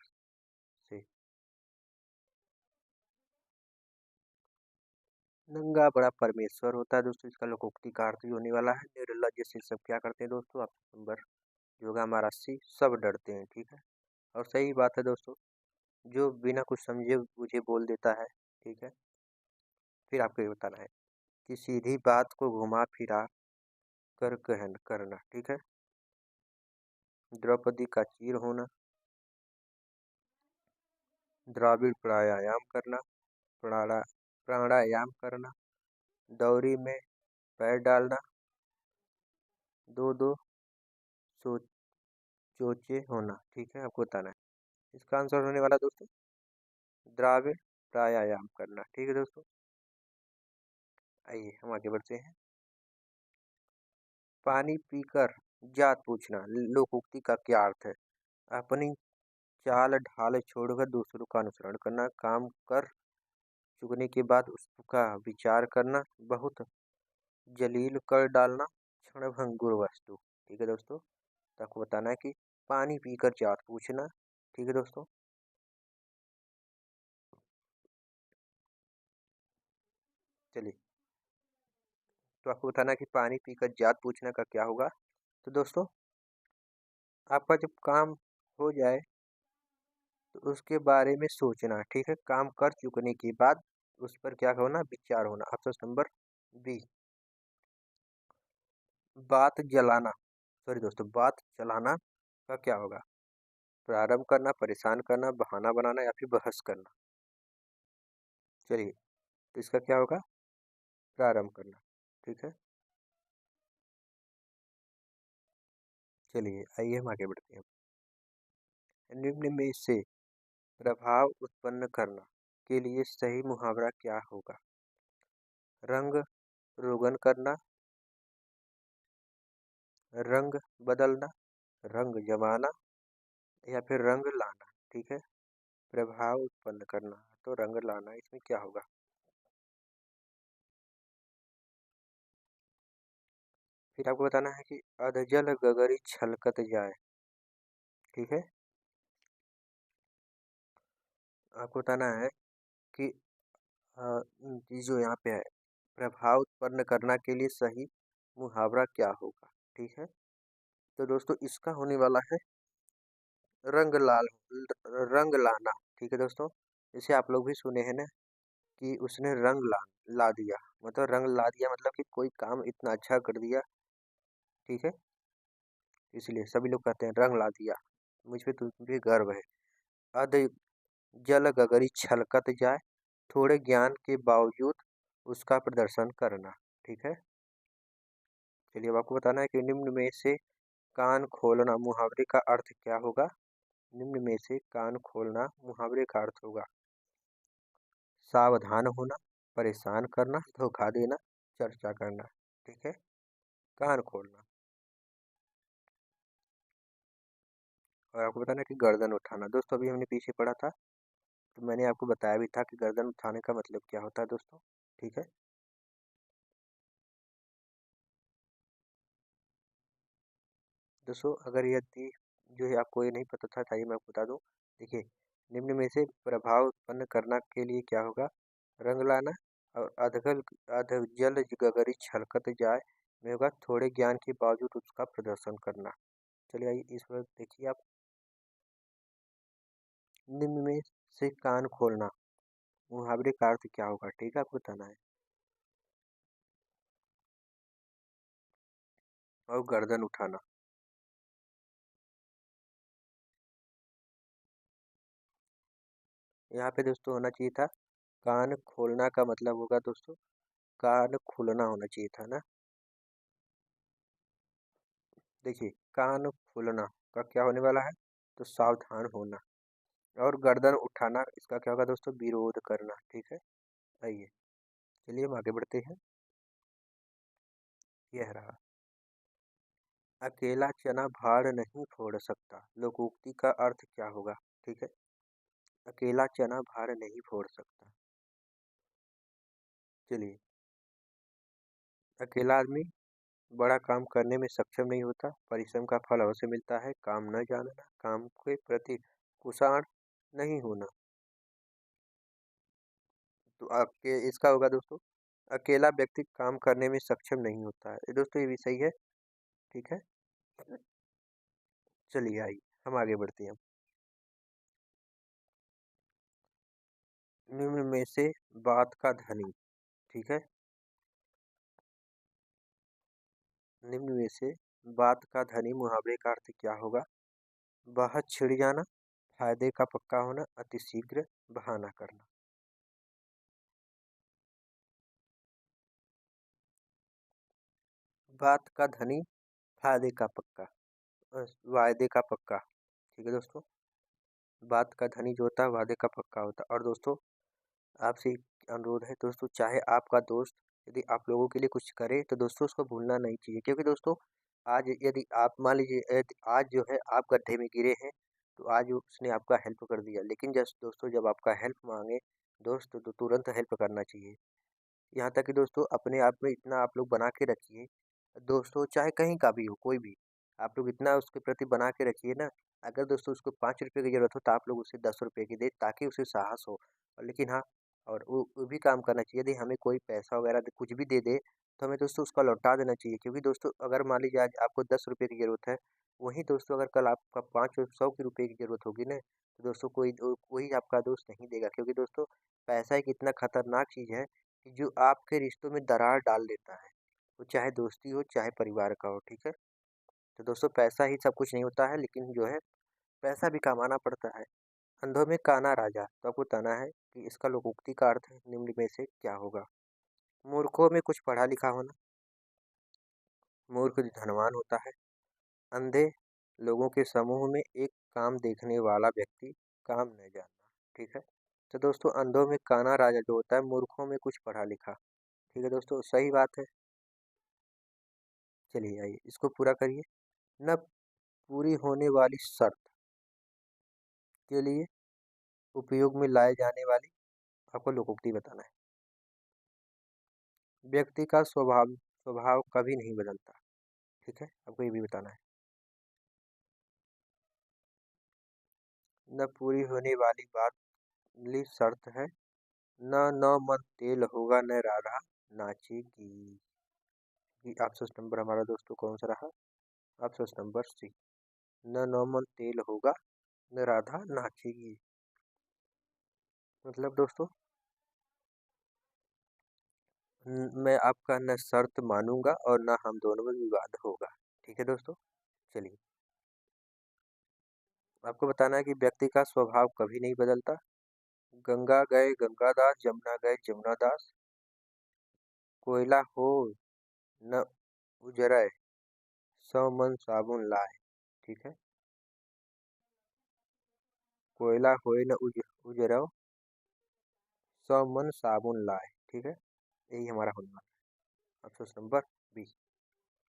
से। नंगा बड़ा परमेश्वर होता है दोस्तों, इसका लोकोक्ति का अर्थ भी होने वाला है। निर्लज्ज से सब क्या करते हैं दोस्तों? ऑप्शन नंबर जो होगा हमारा सी, सब डरते हैं। ठीक है, और सही बात है दोस्तों, जो बिना कुछ समझे मुझे बोल देता है। ठीक है, फिर आपको ये बताना है कि सीधी बात को घुमा फिरा कर कहन करना। ठीक है, द्रौपदी का चीर होना, द्राविड़ प्राणायाम करना, प्राणायाम करना, दौरी में पैर डालना, दो दो सो चोचे होना। ठीक है, आपको बताना है इसका आंसर होने वाला दोस्तों द्राविड़ प्राणायाम करना। ठीक है दोस्तों, आइए हम आगे बढ़ते हैं। पानी पीकर जात पूछना, लोकोक्ति का क्या अर्थ है? अपनी चाल ढाल छोड़कर दूसरों का अनुसरण करना, काम कर चुकने के बाद उसका विचार करना, बहुत जलील कर डालना, क्षणभंगुर वस्तु। ठीक है दोस्तों, तो आपको बताना है कि पानी पीकर जात पूछना। ठीक है दोस्तों, चलिए, तो आपको बताना है कि पानी पीकर जात पूछना का क्या होगा। तो दोस्तों, आपका जब काम हो जाए तो उसके बारे में सोचना। ठीक है, काम कर चुकने के बाद उस पर क्या होना? विचार होना। ऑप्शन नंबर बी, बात जलाना। सॉरी दोस्तों, बात चलाना का क्या होगा? प्रारंभ करना, परेशान करना, बहाना बनाना या फिर बहस करना। चलिए, तो इसका क्या होगा? प्रारंभ करना। ठीक है, चलिए आइए हम आगे बढ़ते हैं। निम्न में से प्रभाव उत्पन्न करना के लिए सही मुहावरा क्या होगा? रंग रोगन करना, रंग बदलना, रंग जमाना या फिर रंग लाना। ठीक है, प्रभाव उत्पन्न करना तो रंग लाना, इसमें क्या होगा? फिर आपको बताना है कि अधजल गगरी छलकत जाए। ठीक है, आपको बताना है कि ये जो यहाँ पे है, प्रभाव उत्पन्न करना के लिए सही मुहावरा क्या होगा? ठीक है, तो दोस्तों इसका होने वाला है रंग लाल, रंग लाना। ठीक है दोस्तों, इसे आप लोग भी सुने हैं ना कि उसने ला दिया, मतलब रंग ला दिया मतलब कि कोई काम इतना अच्छा कर दिया। ठीक है, इसलिए सभी लोग कहते हैं रंग ला दिया, मुझ पे तुझे गर्व है। अध जल गगरी छलकत जाए, थोड़े ज्ञान के बावजूद उसका प्रदर्शन करना। ठीक है, चलिए अब आपको बताना है कि निम्न में से कान खोलना मुहावरे का अर्थ क्या होगा? निम्न में से कान खोलना मुहावरे का अर्थ होगा सावधान होना, परेशान करना, धोखा देना, चर्चा करना। ठीक है, कान खोलना। और आपको बताना है कि गर्दन उठाना। दोस्तों अभी हमने पीछे पढ़ा था, तो मैंने आपको बताया भी था कि गर्दन उठाने का मतलब क्या होता है दोस्तों। ठीक है, दोस्तों अगर यदि जो है आपको ये नहीं पता था, चाहिए मैं आपको बता दूं। देखिए, निम्न में से प्रभाव उत्पन्न करना के लिए क्या होगा? रंग लाना, और अधजल गगरी छलकत जाए में होगा थोड़े ज्ञान के बावजूद उसका प्रदर्शन करना। चलिए आइए इस पर देखिए आप, निम्न में से कान खोलना मुहावरे का अर्थ क्या होगा? ठीक है, आपको बताना है। और गर्दन उठाना, यहाँ पे दोस्तों होना चाहिए था कान खोलना का मतलब होगा दोस्तों कान खुलना होना चाहिए था ना। देखिए, कान खुलना का क्या होने वाला है? तो सावधान होना। और गर्दन उठाना, इसका क्या होगा दोस्तों? विरोध करना। ठीक है, आइए चलिए हम आगे बढ़ते हैं। यह रहा, अकेला चना भाड़ नहीं फोड़ सकता, लोकोक्ति का अर्थ क्या होगा? ठीक है, अकेला चना भाड़ नहीं फोड़ सकता। चलिए, अकेला आदमी बड़ा काम करने में सक्षम नहीं होता, परिश्रम का फल अवश्य मिलता है, काम न जानना, काम के प्रति कुशाण नहीं होना। तो आपके इसका होगा दोस्तों, अकेला व्यक्ति काम करने में सक्षम नहीं होता है। ये दोस्तों ये भी सही है, ठीक है। चलिए आइए हम आगे बढ़ते हैं। निम्न में से बात का धनी, ठीक है, निम्न में से बात का धनी मुहावरे का अर्थ क्या होगा? बाहर छिड़ जाना, फायदे का पक्का होना, अतिशीघ्र बहाना करना। बात का धनी, फायदे का पक्का, वायदे का पक्का, ठीक है दोस्तों। बात का धनी जो होता है वादे का पक्का होता है। और दोस्तों आपसे एक अनुरोध है दोस्तों, चाहे आपका दोस्त यदि आप लोगों के लिए कुछ करे तो दोस्तों उसको भूलना नहीं चाहिए, क्योंकि दोस्तों आज यदि आप मान लीजिए आज जो है आप गड्ढे में गिरे हैं, तो आज उसने आपका हेल्प कर दिया, लेकिन जब दोस्तों जब आपका हेल्प मांगे दोस्त तो तुरंत हेल्प करना चाहिए। यहाँ तक कि दोस्तों अपने आप में इतना आप लोग बना के रखिए, दोस्तों चाहे कहीं का भी हो कोई भी, आप लोग इतना उसके प्रति बना के रखिए ना, अगर दोस्तों उसको 5 रुपये की ज़रूरत हो तो आप लोग उसे 10 रुपये की दे, ताकि उसे साहस हो। और लेकिन हाँ, और वो भी काम करना चाहिए, यदि हमें कोई पैसा वगैरह कुछ भी दे दे तो हमें दोस्तों उसका लौटा देना चाहिए, क्योंकि दोस्तों अगर मान लीजिए आज आपको 10 रुपये की ज़रूरत है, वहीं दोस्तों अगर कल आपका 500 की रुपये की ज़रूरत होगी ना, तो दोस्तों कोई आपका दोस्त नहीं देगा, क्योंकि दोस्तों पैसा एक इतना खतरनाक चीज़ है कि जो आपके रिश्तों में दरार डाल देता है, वो चाहे दोस्ती हो चाहे परिवार का हो, ठीक है। तो दोस्तों पैसा ही सब कुछ नहीं होता है, लेकिन जो है पैसा भी कमाना पड़ता है। अंधों में काना राजा, तो आपको बताना है कि इसका लोकोक्ति का अर्थ निम्न में से क्या होगा? मूर्खों में कुछ पढ़ा लिखा होना, मूर्ख धनवान होता है। अंधे लोगों के समूह में एक काम देखने वाला व्यक्ति, काम न जानना, ठीक है। तो दोस्तों अंधों में काना राजा जो होता है, मूर्खों में कुछ पढ़ा लिखा, ठीक है दोस्तों, सही बात है। चलिए आइए इसको पूरा करिए। न पूरी होने वाली शर्त के लिए उपयोग में लाए जाने वाली, आपको लोकोक्ति बताना है। व्यक्ति का स्वभाव स्वभाव कभी नहीं बदलता, ठीक है, आपको ये भी बताना है। न पूरी होने वाली बात ली शर्त है, न नौ मन तेल होगा न राधा नाचेगी। ये ऑप्शन नंबर हमारा दोस्तों कौन सा रहा? ऑप्शन नंबर सी, न नौ मन तेल होगा न राधा नाचेगी। मतलब दोस्तों मैं आपका न शर्त मानूंगा और न हम दोनों में विवाद होगा, ठीक है दोस्तों। चलिए आपको बताना है कि व्यक्ति का स्वभाव कभी नहीं बदलता। गंगा गए गंगादास, जमुना गए जमुनादास, कोयला हो न उजरे, सौ मन साबुन लाए, ठीक है। कोयला होए न उजरो, सौ मन साबुन लाए, ठीक है। यही हमारा होने वाला है ऑप्शन नंबर बी।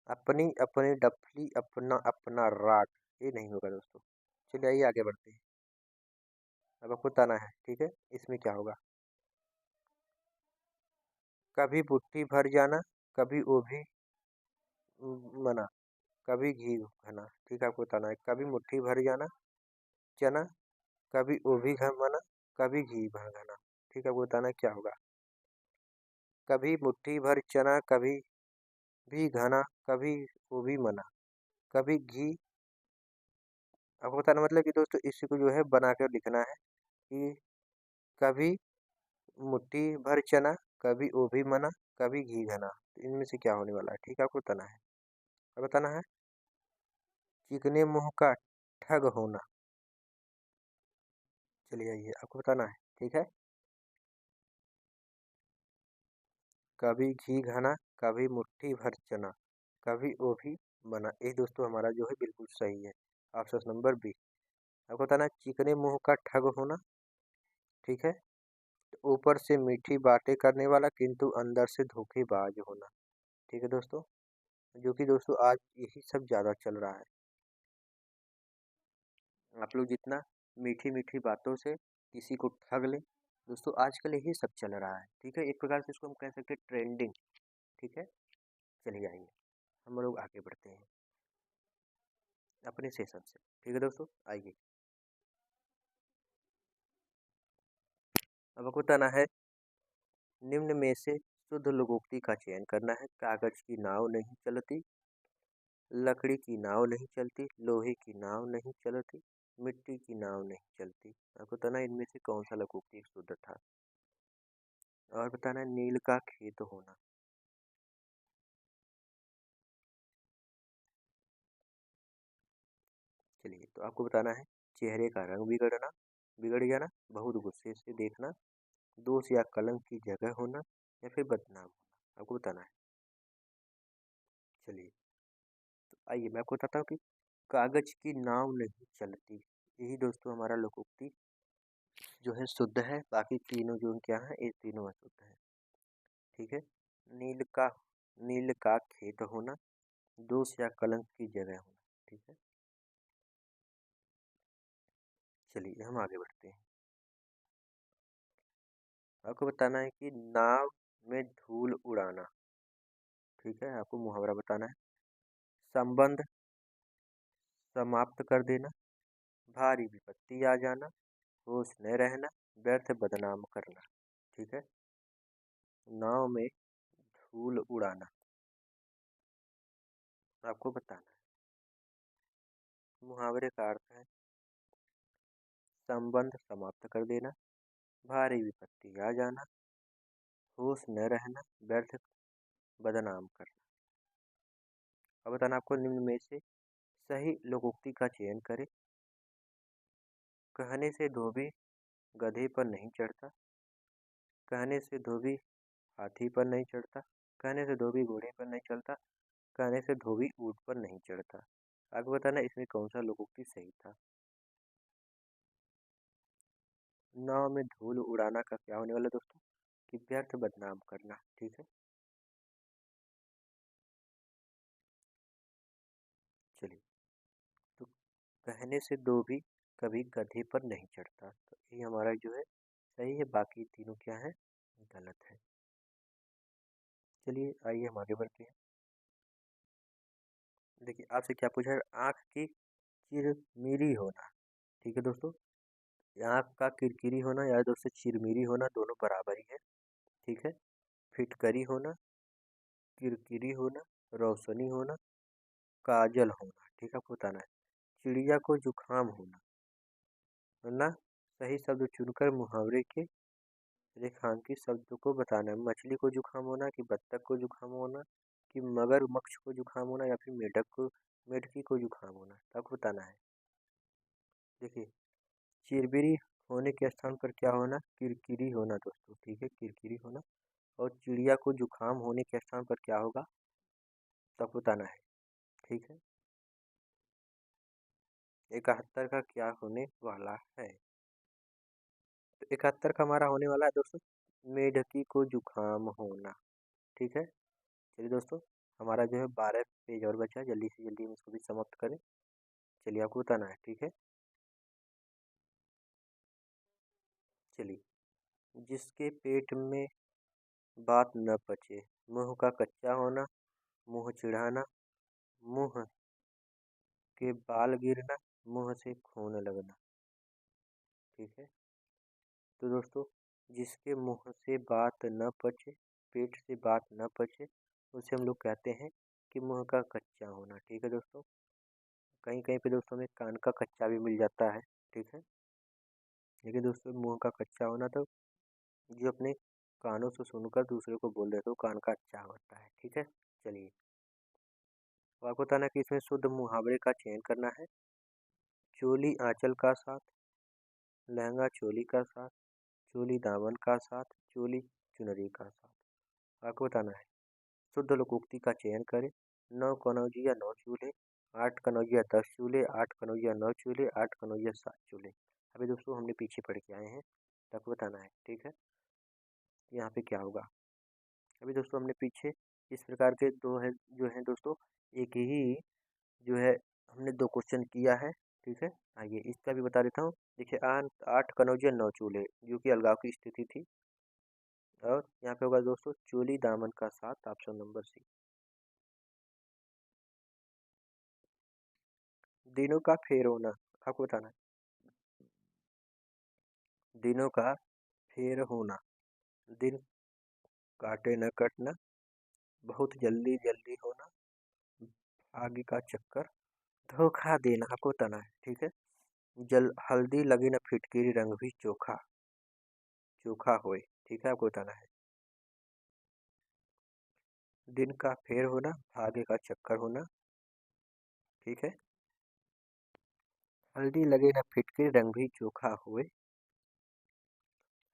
अपनी अपनी डफली अपना अपना राग, ये नहीं होगा दोस्तों। चलिए आइए आगे बढ़ते हैं। अब आपको बताना है, ठीक है, इसमें क्या होगा? कभी मुट्ठी भर जाना, कभी वो भी मना, कभी घी घना, ठीक है, आपको बताना है। कभी मुट्ठी भर जाना चना, कभी वो भी घर मना, कभी घी भर घना, ठीक है, आपको बताना है क्या होगा? कभी मुट्ठी भर चना, कभी भी घना, कभी वो भी मना, कभी घी। आपको बताना मतलब कि दोस्तों इसी को जो है बना कर लिखना है कि कभी मुट्ठी भर चना, कभी वो भी मना, कभी घी घना, तो इनमें से क्या होने वाला है, ठीक है, आपको बताना है। और बताना है चिकने मुंह का ठग होना। चलिए आइए आपको बताना है, ठीक है। कभी घी घना, कभी मुट्ठी भर चना, कभी वो भी बना, ये दोस्तों हमारा जो है बिल्कुल सही है ऑप्शन नंबर बी। आपको बताना है चिकने मुंह का ठग होना, ठीक है, तो ऊपर से मीठी बातें करने वाला किंतु अंदर से धोखेबाज होना, ठीक है दोस्तों, जो कि दोस्तों आज यही सब ज़्यादा चल रहा है। आप लोग जितना मीठी मीठी बातों से किसी को ठग लें, दोस्तों आजकल यही सब चल रहा है, ठीक है। एक प्रकार से इसको हम कह सकते हैं ट्रेंडिंग, ठीक है। चलिए आइए हम लोग आगे बढ़ते हैं अपने सेशन से, ठीक है दोस्तों। आइए अब आपको बताना है, निम्न में से शुद्ध लोकोक्ति का चयन करना है। कागज की नाव नहीं चलती, लकड़ी की नाव नहीं चलती, लोहे की नाव नहीं चलती, मिट्टी की नाव नहीं चलती। आपको बताना है इनमें से कौन सा लोकोक्ति शुद्ध था। और बताना है नील का खेत होना। चलिए तो आपको बताना है, चेहरे का रंग बिगड़ना, बिगड़ जाना, बहुत गुस्से से देखना, दोष या कलंक की जगह होना, या फिर बदनाम होना। आपको बताना है। चलिए तो आइए मैं आपको बताता हूँ कि कागज की नाव नहीं चलती, यही दोस्तों हमारा लोकोक्ति जो है शुद्ध है। बाकी तीनों जो क्या है, ये तीनों अशुद्ध है, ठीक है। नील का नील का खेत होना, दोष या कलंक की जगह होना, ठीक है। चलिए हम आगे बढ़ते हैं। आपको बताना है कि नाव में धूल उड़ाना, ठीक है। आपको मुहावरा बताना है। संबंध समाप्त कर देना, भारी विपत्ति आ जाना, होश न रहना, व्यर्थ बदनाम करना, ठीक है। नाव में धूल उड़ाना आपको बताना है। मुहावरे का अर्थ है संबंध समाप्त कर देना, भारी विपत्ति आ जाना, होश न रहना, व्यर्थ बदनाम करना। अब बताना आपको निम्न में से सही लोकोक्ति का चयन करें। कहने से धोबी गधे पर नहीं चढ़ता, कहने से धोबी हाथी पर नहीं चढ़ता, कहने से धोबी घोड़े पर नहीं चलता, कहने से धोबी ऊंट पर नहीं चढ़ता। आगे बताना इसमें कौन सा लोकोक्ति सही था। नाव में धूल उड़ाना का क्या होने वाला दोस्तों, कि व्यर्थ बदनाम करना, ठीक है। चलिए तो कहने से धोबी कभी गधे पर नहीं चढ़ता, तो ये हमारा जो है सही है। बाकी तीनों क्या है, गलत है। चलिए आइए हम आगे बढ़ते हैं। देखिए आपसे क्या पूछा है, आँख की चिरमिरी होना, ठीक है दोस्तों। आँख का किरकिरी होना या दोस्तों चिरमिरी होना दोनों बराबर ही है, ठीक है। फिटकरी होना, किरकिरी होना, रोशनी होना, काजल होना, ठीक है। आपको बताना है चिड़िया को जुकाम होना, वरना सही शब्द चुनकर मुहावरे के रेखांकित शब्द को बताना है। मछली को जुकाम होना, कि बत्तख को जुकाम होना, कि मगरमच्छ को जुकाम होना, या फिर मेढकी को जुकाम होना, तो आपको बताना है। देखिए चिरबिरी होने के स्थान पर क्या होना, किरकिरी होना दोस्तों, ठीक है, किरकिरी होना। और चिड़िया को जुकाम होने के स्थान पर क्या होगा, तब बताना है, ठीक है। 71 का क्या होने वाला है, तो 71 का हमारा होने वाला है दोस्तों मेढकी को जुकाम होना, ठीक है। चलिए दोस्तों हमारा जो है 12 पेज और बचा है, जल्दी से जल्दी हम इसको भी समाप्त करें। चलिए आपको बताना है, ठीक है। चलिए जिसके पेट में बात न पचे, मुंह का कच्चा होना, मुंह चिढ़ाना, मुंह के बाल गिरना, मुंह से खून लगना, ठीक है। तो दोस्तों जिसके मुंह से बात न पचे, पेट से बात न पचे, उसे हम लोग कहते हैं कि मुंह का कच्चा होना, ठीक है दोस्तों। कहीं कहीं पे दोस्तों में कान का कच्चा भी मिल जाता है, ठीक है। लेकिन दोस्तों मुंह का कच्चा होना तो जो अपने कानों से सुनकर दूसरे को बोल देते हो कान का अच्छा होता है, ठीक है। चलिए तो आपको बताना कि इसमें शुद्ध मुहावरे का चयन करना है। चोली आंचल का साथ, लहंगा चोली का साथ, चोली दामन का साथ, चोली चुनरी का साथ। आपको बताना है शुद्ध लोकोक्ति का चयन करें। 9 कनौजिया 9 चूल्हे, 8 कनौजिया 10 चूल्हे, 8 कनौजिया 9 चूल्हे, 8 कनौजिया 7 चूल्हे। अभी दोस्तों हमने पीछे पढ़ के आए हैं, तो आपको बताना है, ठीक है। यहाँ पे क्या होगा, अभी दोस्तों हमने पीछे इस प्रकार के दो है जो है दोस्तों, एक ही जो है हमने 2 क्वेश्चन किया है, ठीक है। आइए इसका भी बता देता हूँ। देखिए 8 कनौजिया 9 चूल्हे, जो कि अलगाव की स्थिति थी। और यहाँ पे होगा दोस्तों चोली दामन का साथ, ऑप्शन नंबर सी। दिनों का फेर होना, आपको बताना है। दिनों का फेर होना, दिन काटे न कटना, बहुत जल्दी जल्दी होना, आगे का चक्कर, धोखा देना, आपको बताना है। ठीक है। जल हल्दी लगी न फिटकीरी, रंग भी चोखा चोखा होए। ठीक है, आपको बताना है। दिन का फेर होना, आगे का चक्कर होना। ठीक है। हल्दी लगे न फिटकीरी, रंग भी चोखा होए।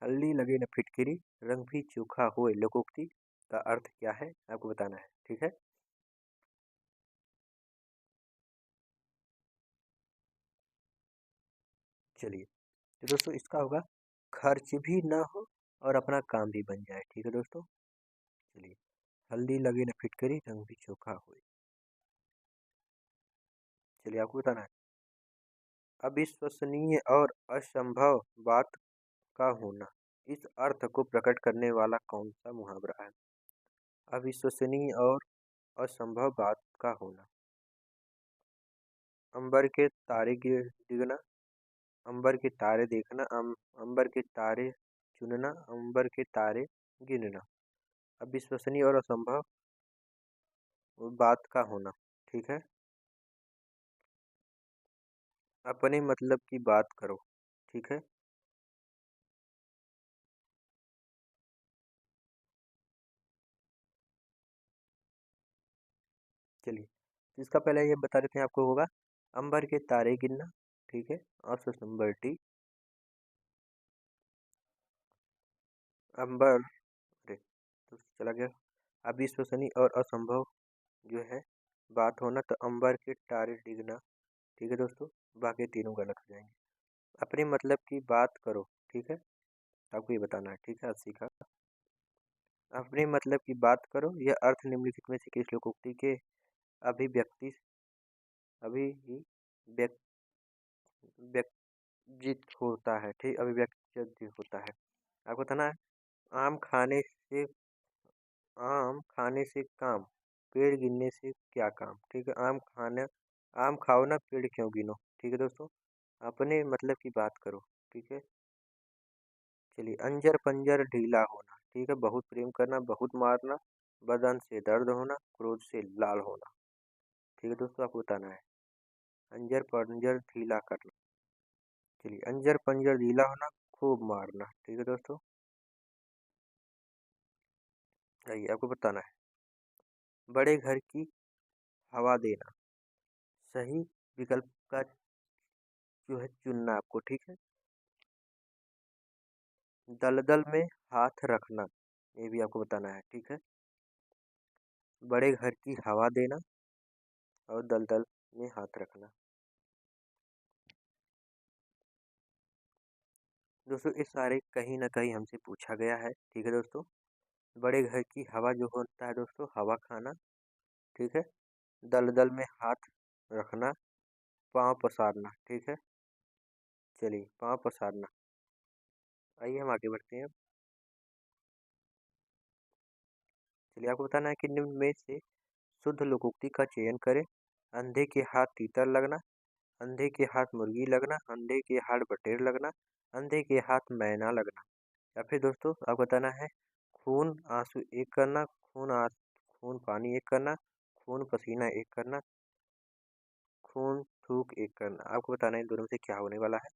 हल्दी लगे न फिटकिरी, रंग भी चोखा होए, लोकोक्ति का अर्थ क्या है, आपको बताना है। ठीक है। चलिए, तो दोस्तों इसका होगा खर्च भी ना हो और अपना काम भी बन जाए। ठीक है दोस्तों। चलिए, हल्दी लगे न फिटकरी, रंग भी चोखा होए। चलिए, आपको बताना है। अविश्वसनीय और असंभव बात का होना, इस अर्थ को प्रकट करने वाला कौन सा मुहावरा है? अविश्वसनीय और असंभव बात का होना। अंबर के तारे डिगना, अंबर के तारे देखना, अंबर के तारे चुनना, अंबर के तारे गिनना। अविश्वसनीय और असंभव बात का होना। ठीक है। अपने मतलब की बात करो। ठीक है। चलिए, तो इसका पहले ये बता देते हैं आपको होगा अंबर के तारे गिनना। ठीक है। ऑप्शन नंबर डी, अंबर। अरे, तो चला गया। अविश्वसनीय और असंभव जो है बात होना, तो अंबर के तारे डिगना। ठीक है दोस्तों, बाकी तीनों गलत हो जाएंगे। अपने मतलब की बात करो। ठीक है, आपको ये बताना है। ठीक है, 80 का। अपने मतलब की बात करो, यह अर्थ निम्नलिखित में से किस लोकोक्ति के अभिव्यक्ति अभी ही व्यक्जित होता है? ठीक, अभिव्यक्ति होता है। आपको बताना है। आम खाने से आम खाने से काम, पेड़ गिनने से क्या काम? ठीक है। आम खाओ ना, पेड़ क्यों गिनो? ठीक है दोस्तों, अपने मतलब की बात करो। ठीक है। चलिए, अंजर पंजर ढीला होना। ठीक है। बहुत प्रेम करना, बहुत मारना, बदन से दर्द होना, क्रोध से लाल होना। ठीक है दोस्तों, आपको बताना है। अंजर पंजर ढीला करना। चलिए, अंजर पंजर ढीला होना, खूब मारना। ठीक है दोस्तों। आइए, आपको बताना है। बड़े घर की हवा देना, सही विकल्प का जो है चुनना आपको। ठीक है। दलदल में हाथ रखना, ये भी आपको बताना है। ठीक है। बड़े घर की हवा देना और दलदल में हाथ रखना। दोस्तों ये सारे कहीं ना कहीं हमसे पूछा गया है। ठीक है दोस्तों। बड़े घर की हवा जो होता है दोस्तों, हवा खाना। ठीक है। दलदल में हाथ रखना, पाँव पसारना। ठीक है। चलिए, पाँव पसारना। आइए हम आगे बढ़ते हैं। चलिए, आपको बताना है कि निम्न में से शुद्ध लोकोक्ति का चयन करें। अंधे के हाथ तीतर लगना, अंधे के हाथ मुर्गी लगना, अंधे के हाथ बटेर लगना, अंधे के हाथ मैना लगना। या फिर दोस्तों आपको बताना है। खून आंसू एक करना, खून पानी एक करना, खून पसीना एक करना, खून थूक एक करना। आपको बताना है इन दोनों में से क्या होने वाला है।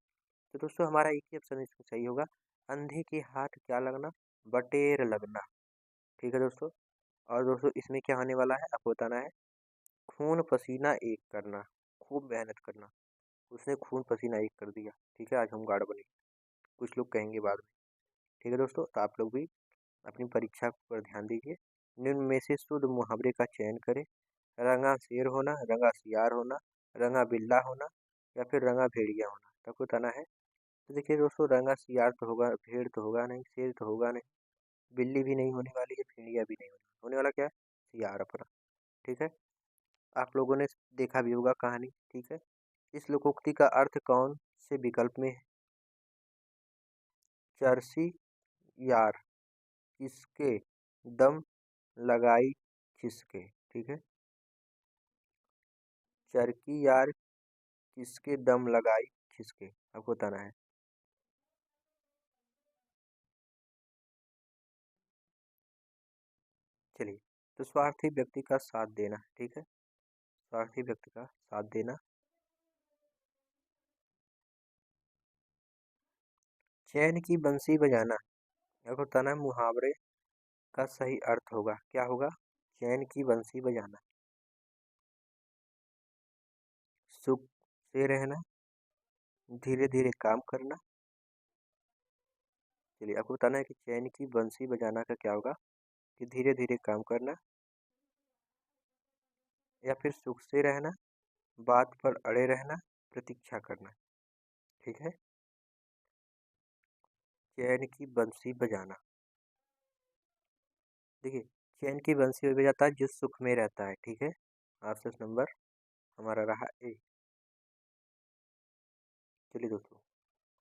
तो दोस्तों हमारा एक ही ऑप्शन इसमें सही होगा। अंधे के हाथ क्या लगना? बटेर लगना। ठीक है दोस्तों। और दोस्तों इसमें क्या होने वाला है आपको बताना है। खून पसीना एक करना, खूब मेहनत करना। उसने खून पसीना एक कर दिया। ठीक है, आज हम गार्ड बने, कुछ लोग कहेंगे बाद में। ठीक है दोस्तों, तो आप लोग भी अपनी परीक्षा पर ध्यान दीजिए। निम्न में से शुद्ध मुहावरे का चयन करें। रंगा शेर होना, रंगा सियार होना, रंगा बिल्ला होना, या फिर रंगा भेड़िया होना। तो आपको बताना है। तो देखिए दोस्तों, रंगा सियार तो होगा, भेड़ तो होगा नहीं, शेर तो होगा नहीं, बिल्ली भी नहीं होने वाली है, भेड़िया भी नहीं होने वाला। क्या है? सियार अपना। ठीक है। आप लोगों ने देखा भी होगा कहानी। ठीक है। इस लोकोक्ति का अर्थ कौन से विकल्प में है? चरसी यार किसके दम लगाई खिसके। ठीक है, चरकी यार किसके दम लगाई खिसके, आपको बताना है। चलिए, तो स्वार्थी व्यक्ति का साथ देना। ठीक है, स्वार्थी व्यक्ति का साथ देना। चैन की बंसी बजाना, आपको बताना है मुहावरे का सही अर्थ होगा, क्या होगा? चैन की बंसी बजाना। सुख से रहना, धीरे धीरे काम करना। चलिए, आपको बताना है कि चैन की बंसी बजाना का क्या होगा, कि धीरे धीरे काम करना, या फिर सुख से रहना, बात पर अड़े रहना, प्रतीक्षा करना। ठीक है, चैन की बंसी बजाना। देखिए, चैन की बंसी वही बजाता है जो सुख में रहता है। ठीक है, ऑप्शन नंबर हमारा रहा ए। चलिए दोस्तों,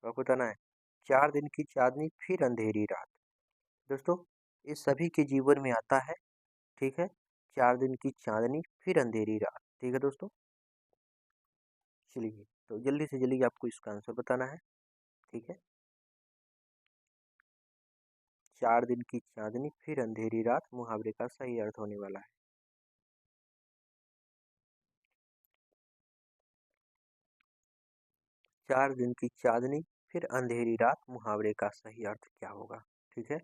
तो आपको बताना है 4 दिन की चांदनी फिर अंधेरी रात। दोस्तों, ये सभी के जीवन में आता है। ठीक है, 4 दिन की चांदनी फिर अंधेरी रात। ठीक है दोस्तों, चलिए तो जल्दी से जल्दी आपको इसका आंसर बताना है। ठीक है, 4 दिन की चांदनी फिर अंधेरी रात मुहावरे का सही अर्थ होने वाला है। 4 दिन की चांदनी फिर अंधेरी रात मुहावरे का सही अर्थ क्या होगा? ठीक है,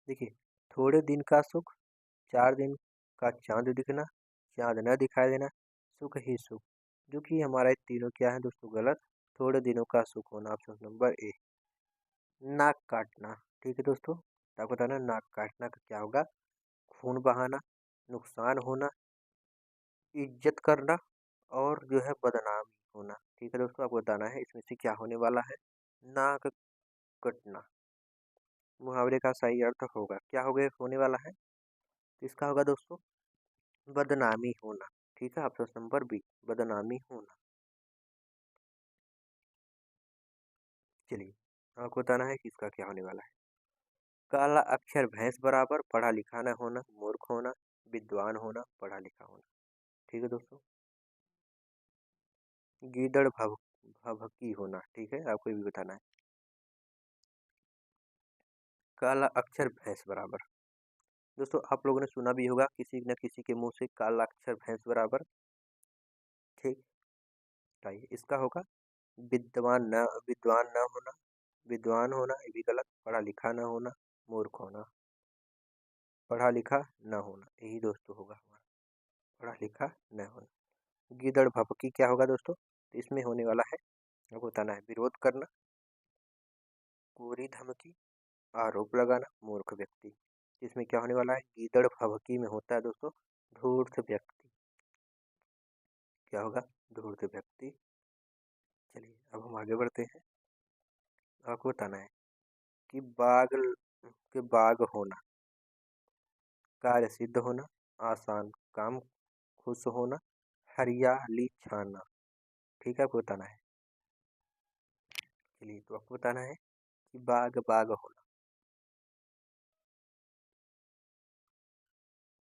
देखिए, थोड़े दिन का सुख, 4 दिन का चांद दिखना, चांद न दिखाई देना, सुख ही सुख। जो कि हमारा ये तीनों क्या है दोस्तों? गलत। थोड़े दिनों का सुख होना, ऑप्शन नंबर ए। नाक काटना। ठीक है दोस्तों, तो आपको बताना नाक काटना का क्या होगा? खून बहाना, नुकसान होना, इज्जत करना, और जो है बदनामी होना। ठीक है दोस्तों, आपको बताना है इसमें से क्या होने वाला है। नाक कटना मुहावरे का सही अर्थ होगा, क्या होगा होने वाला है? तो इसका होगा दोस्तों बदनामी होना। ठीक है, ऑप्शन नंबर बी, बदनामी होना। चलिए, आपको बताना है कि इसका क्या होने वाला है। काला अक्षर भैंस बराबर, पढ़ा लिखा न होना, मूर्ख होना, विद्वान होना, पढ़ा लिखा होना। ठीक है दोस्तों, गीदड़ भभकी होना। ठीक है, आपको ये भी बताना है। काला अक्षर भैंस बराबर, दोस्तों आप लोगों ने सुना भी होगा किसी न किसी के मुंह से, काला अक्षर भैंस बराबर। ठीक, बताइए इसका होगा विद्वान न होना, विद्वान होना ये भी गलत, पढ़ा लिखा न होना, मूर्ख होना, पढ़ा लिखा न होना, यही दोस्तों होगा हमारा, पढ़ा लिखा न होना। गीदड़ भभकी क्या होगा दोस्तों? तो इसमें होने वाला है, आपको बताना है विरोध करना, कोरी धमकी, आरोप लगाना, मूर्ख व्यक्ति। इसमें क्या होने वाला है? गीदड़ भभकी में होता है दोस्तों धूर्त व्यक्ति, क्या होगा? धूर्त व्यक्ति। चलिए, अब हम आगे बढ़ते हैं। आपको बताना है कि बाग होना, कार्य सिद्ध होना, आसान काम, खुश होना, हरियाली छाना। ठीक है, आपको बताना है। चलिए, तो आपको बताना है कि बाग होना।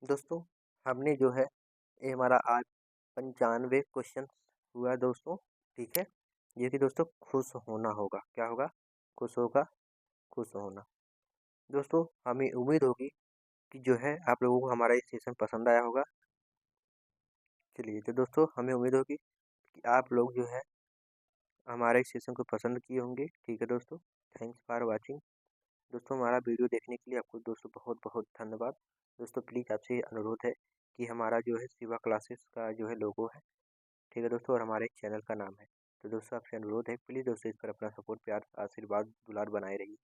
दोस्तों, हमने जो है ये हमारा आज 95 क्वेश्चन हुआ दोस्तों। ठीक है, ये कि दोस्तों खुश होना होगा, क्या होगा? खुश होगा, खुश होना। दोस्तों, हमें उम्मीद होगी कि जो है आप लोगों को हमारा ये सेशन पसंद आया होगा। चलिए, तो दोस्तों हमें उम्मीद होगी कि आप लोग जो है हमारे इस सेशन को पसंद किए होंगे। ठीक है दोस्तों, थैंक्स फॉर वाचिंग। दोस्तों, हमारा वीडियो देखने के लिए आपको दोस्तों बहुत बहुत धन्यवाद। दोस्तों, प्लीज़ आपसे ये अनुरोध है कि हमारा जो है शिवा क्लासेस का जो है लोगो है। ठीक है दोस्तों, और हमारे चैनल का नाम है। तो दोस्तों आपसे अनुरोध है, प्लीज़ दोस्तों इस पर अपना सपोर्ट, प्यार, आशीर्वाद, दुलार बनाए रहिए।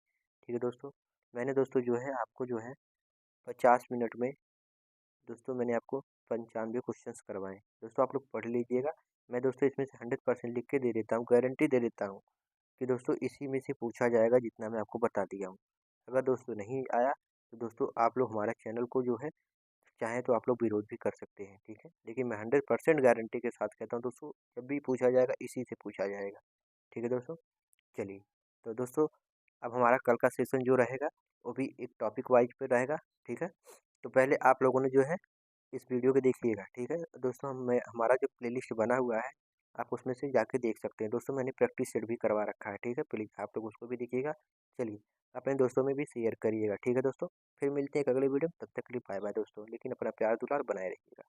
ठीक है दोस्तों, मैंने दोस्तों जो है आपको जो है 50 मिनट में दोस्तों मैंने आपको 95 क्वेश्चंस करवाएँ। दोस्तों आप लोग पढ़ लीजिएगा। मैं दोस्तों इसमें से 100% लिख के दे देता हूँ, गारंटी दे देता हूँ कि दोस्तों इसी में से पूछा जाएगा जितना मैं आपको बता दिया हूँ। अगर दोस्तों नहीं आया तो दोस्तों आप लोग हमारे चैनल को जो है चाहें तो आप लोग विरोध भी कर सकते हैं, ठीक है। लेकिन मैं 100% गारंटी के साथ कहता हूँ दोस्तों, जब भी पूछा जाएगा इसी से पूछा जाएगा, ठीक है दोस्तों। चलिए, तो दोस्तों अब हमारा कल का सेशन जो रहेगा वो भी एक टॉपिक वाइज पे रहेगा, ठीक है। तो पहले आप लोगों ने जो है इस वीडियो को देखिएगा, ठीक है दोस्तों। मैं हमारा जो प्लेलिस्ट बना हुआ है आप उसमें से जाके देख सकते हैं दोस्तों। मैंने प्रैक्टिस सेट भी करवा रखा है, ठीक है। प्लीज़ आप लोग उसको भी देखिएगा। चलिए, अपने दोस्तों में भी शेयर करिएगा, ठीक है दोस्तों। फिर मिलते हैं एक अगले वीडियो में, तब तक के लिए बाय बाय दोस्तों। लेकिन अपना प्यार दुलार बनाए रखिएगा।